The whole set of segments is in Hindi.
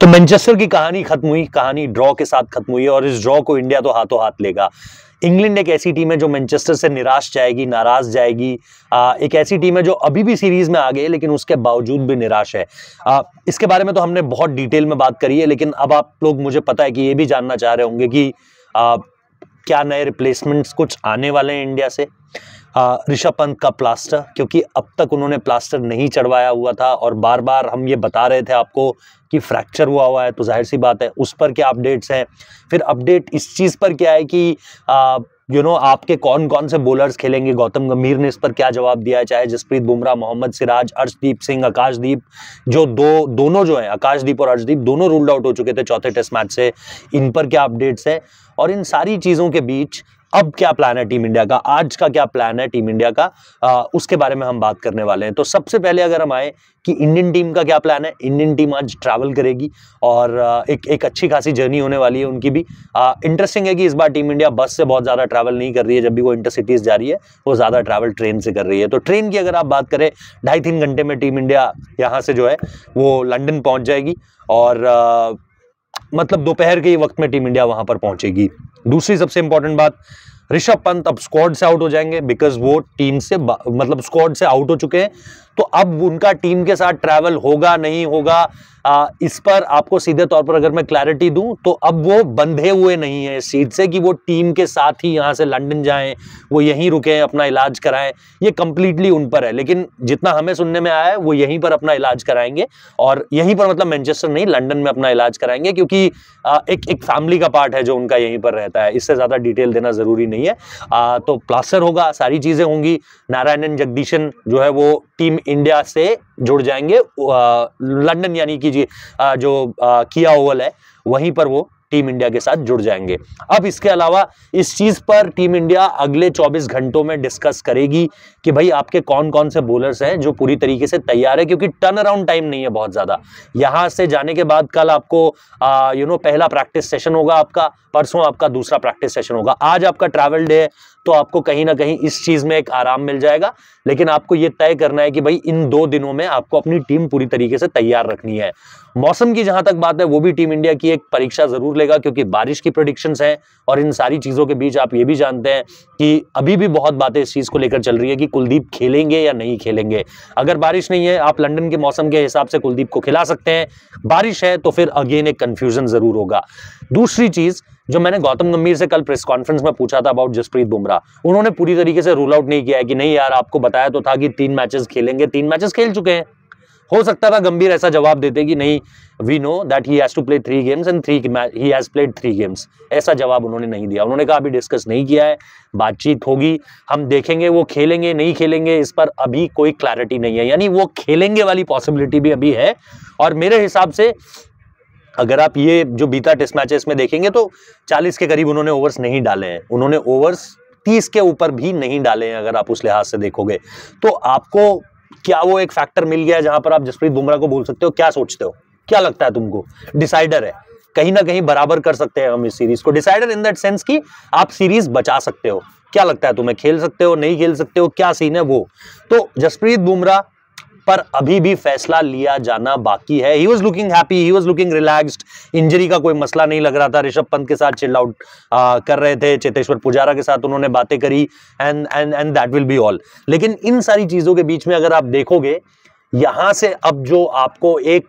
तो मैनचेस्टर की कहानी खत्म हुई, कहानी ड्रॉ के साथ खत्म हुई और इस ड्रॉ को इंडिया तो हाथों हाथ लेगा। इंग्लैंड एक ऐसी टीम है जो मैनचेस्टर से निराश जाएगी, नाराज जाएगी। एक ऐसी टीम है जो अभी भी सीरीज में आ गई है लेकिन उसके बावजूद भी निराश है। इसके बारे में तो हमने बहुत डिटेल में बात करी है, लेकिन अब आप लोग, मुझे पता है कि ये भी जानना चाह रहे होंगे कि क्या नए रिप्लेसमेंट्स कुछ आने वाले हैं इंडिया से। ऋषभ पंत का प्लास्टर, क्योंकि अब तक उन्होंने प्लास्टर नहीं चढ़वाया हुआ था और बार बार हम ये बता रहे थे आपको कि फ्रैक्चर हुआ है, तो जाहिर सी बात है उस पर क्या अपडेट्स हैं। फिर अपडेट इस चीज़ पर क्या है कि आपके कौन कौन से बॉलर्स खेलेंगे। गौतम गंभीर ने इस पर क्या जवाब दिया है, चाहे जसप्रीत बुमराह, मोहम्मद सिराज, अर्शदीप सिंह, आकाशदीप, जो दोनों जो हैं, आकाशदीप और अर्शदीप दोनों रूल्ड आउट हो चुके थे चौथे टेस्ट मैच से, इन पर क्या अपडेट्स है। और इन सारी चीज़ों के बीच अब क्या प्लान है टीम इंडिया का, आज का क्या प्लान है टीम इंडिया का, उसके बारे में हम बात करने वाले हैं। तो सबसे पहले अगर हम आए कि इंडियन टीम का क्या प्लान है। इंडियन टीम आज ट्रैवल करेगी और एक अच्छी खासी जर्नी होने वाली है उनकी भी। इंटरेस्टिंग है कि इस बार टीम इंडिया बस से बहुत ज़्यादा ट्रैवल नहीं कर रही है, जब भी वो इंटरसिटीज़ जा रही है वो ज़्यादा ट्रैवल ट्रेन से कर रही है। तो ट्रेन की अगर आप बात करें, 2.5-3 घंटे में टीम इंडिया यहाँ से जो है वो लंदन पहुँच जाएगी और मतलब दोपहर के वक्त में टीम इंडिया वहां पर पहुंचेगी। दूसरी सबसे इंपॉर्टेंट बात, ऋषभ पंत अब स्क्वाड से आउट हो जाएंगे, बिकॉज वो टीम से मतलब स्क्वाड से आउट हो चुके हैं। तो अब उनका टीम के साथ ट्रैवल होगा नहीं होगा, इस पर आपको सीधे तौर पर अगर मैं क्लैरिटी दूं तो अब वो बंधे हुए नहीं है इस सीट से कि वो टीम के साथ ही यहां से लंदन जाएं, वो यहीं रुके, अपना इलाज कराएं। ये कंप्लीटली उन पर है, लेकिन जितना हमें सुनने में आया है वो यहीं पर अपना इलाज कराएंगे और यहीं पर मतलब मैनचेस्टर नहीं, लंदन में अपना इलाज कराएंगे, क्योंकि एक फैमिली का पार्ट है जो उनका यहीं पर रहता है। इससे ज्यादा डिटेल देना जरूरी नहीं है। तो प्लास्टर होगा, सारी चीजें होंगी। नारायणन जगदीशन जो है वो टीम इंडिया से जुड़ जाएंगे लंदन, यानी कि जो किया ओवल है वहीं पर वो टीम इंडिया के साथ जुड़ जाएंगे। अब इसके अलावा इस चीज पर टीम इंडिया अगले 24 घंटों में डिस्कस करेगी कि भाई आपके कौन कौन से बॉलर्स हैं जो पूरी तरीके से तैयार है, क्योंकि टर्न अराउंड टाइम नहीं है बहुत ज्यादा। यहां से जाने के बाद कल आपको पहला प्रैक्टिस सेशन होगा आपका, परसों आपका दूसरा प्रैक्टिस सेशन होगा, आज आपका ट्रैवल डे है, तो आपको कहीं ना कहीं इस चीज में एक आराम मिल जाएगा। लेकिन आपको यह तय करना है कि भाई इन 2 दिनों में आपको अपनी टीम पूरी तरीके से तैयार रखनी है। मौसम की जहां तक बात है वो भी टीम इंडिया की एक परीक्षा जरूर लेगा, क्योंकि बारिश की प्रेडिक्शंस हैं और इन सारी चीजों के बीच आप ये भी जानते हैं कि अभी भी बहुत बातें इस चीज को लेकर चल रही है कि कुलदीप खेलेंगे या नहीं खेलेंगे। अगर बारिश नहीं है, आप लंदन के मौसम के हिसाब से कुलदीप को खिला सकते हैं, बारिश है तो फिर अगेन एक कंफ्यूजन जरूर होगा। दूसरी चीज जो मैंने गौतम गंभीर से कल प्रेस कॉन्फ्रेंस में पूछा था अबाउट जसप्रीत बुमराह, उन्होंने पूरी तरीके से रूल आउट नहीं किया है कि नहीं यार आपको बताया तो था कि 3 मैचेस खेलेंगे, 3 मैचेस खेल चुके हैं। हो सकता था गंभीर ऐसा जवाब देते कि नहीं, we know that he has to play 3 games and he has played 3 games. ऐसा जवाब उन्होंने नहीं दिया। उन्होंने कहा अभी डिस्कस नहीं किया है, बातचीत होगी, हम देखेंगे वो खेलेंगे नहीं खेलेंगे, इस पर अभी कोई क्लैरिटी नहीं है। यानी वो खेलेंगे वाली पॉसिबिलिटी भी अभी है। और मेरे हिसाब से अगर आप ये जो बीता टेस्ट मैचेस में देखेंगे तो 40 के करीब उन्होंने ओवर्स नहीं डाले हैं, उन्होंने ओवर्स 30 के ऊपर भी नहीं डाले हैं। अगर आप उस लिहाज से देखोगे तो आपको क्या वो एक फैक्टर मिल गया है जहां पर आप जसप्रीत बुमराह को बोल सकते हो? क्या सोचते हो, क्या लगता है तुमको? डिसाइडर है, कहीं ना कहीं बराबर कर सकते हैं हम इस सीरीज को। डिसाइडर इन दैट सेंस कि आप सीरीज बचा सकते हो। क्या लगता है तुम्हें, खेल सकते हो, नहीं खेल सकते हो, क्या सीन है वो? तो जसप्रीत बुमराह पर अभी भी फैसला लिया जाना बाकी है। He was looking happy, he was looking relaxed, injury का कोई मसला नहीं लग रहा था। ऋषभ पंत के साथ चिल आउट कर रहे थे, चेतेश्वर पुजारा के साथ उन्होंने बातें करी and that will be all. लेकिन इन सारी चीजों के बीच में अगर आप देखोगे, यहां से अब जो आपको एक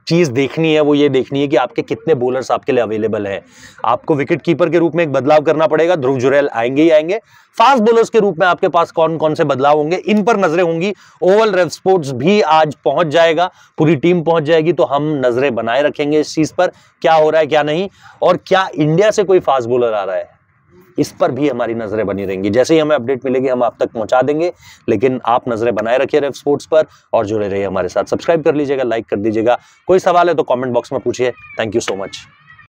चीज देखनी है वो ये देखनी है कि आपके कितने बॉलर्स आपके लिए अवेलेबल हैं। आपको विकेट कीपर के रूप में एक बदलाव करना पड़ेगा, ध्रुव जुरैल आएंगे ही आएंगे। फास्ट बॉलर्स के रूप में आपके पास कौन कौन से बदलाव होंगे, इन पर नजरें होंगी। ओवल रेव स्पोर्ट्स भी आज पहुंच जाएगा, पूरी टीम पहुंच जाएगी, तो हम नजरें बनाए रखेंगे इस चीज पर, क्या हो रहा है क्या नहीं, और क्या इंडिया से कोई फास्ट बॉलर आ रहा है, इस पर भी हमारी नजरें बनी रहेंगी। जैसे ही हमें अपडेट मिलेगी हम आप तक पहुंचा देंगे, लेकिन आप नजरें बनाए रखिए रेव स्पोर्ट्स पर और जुड़े रहिए हमारे साथ। सब्सक्राइब कर लीजिएगा, लाइक कर दीजिएगा। कोई सवाल है तो कमेंट बॉक्स में पूछिए। Thank you so much.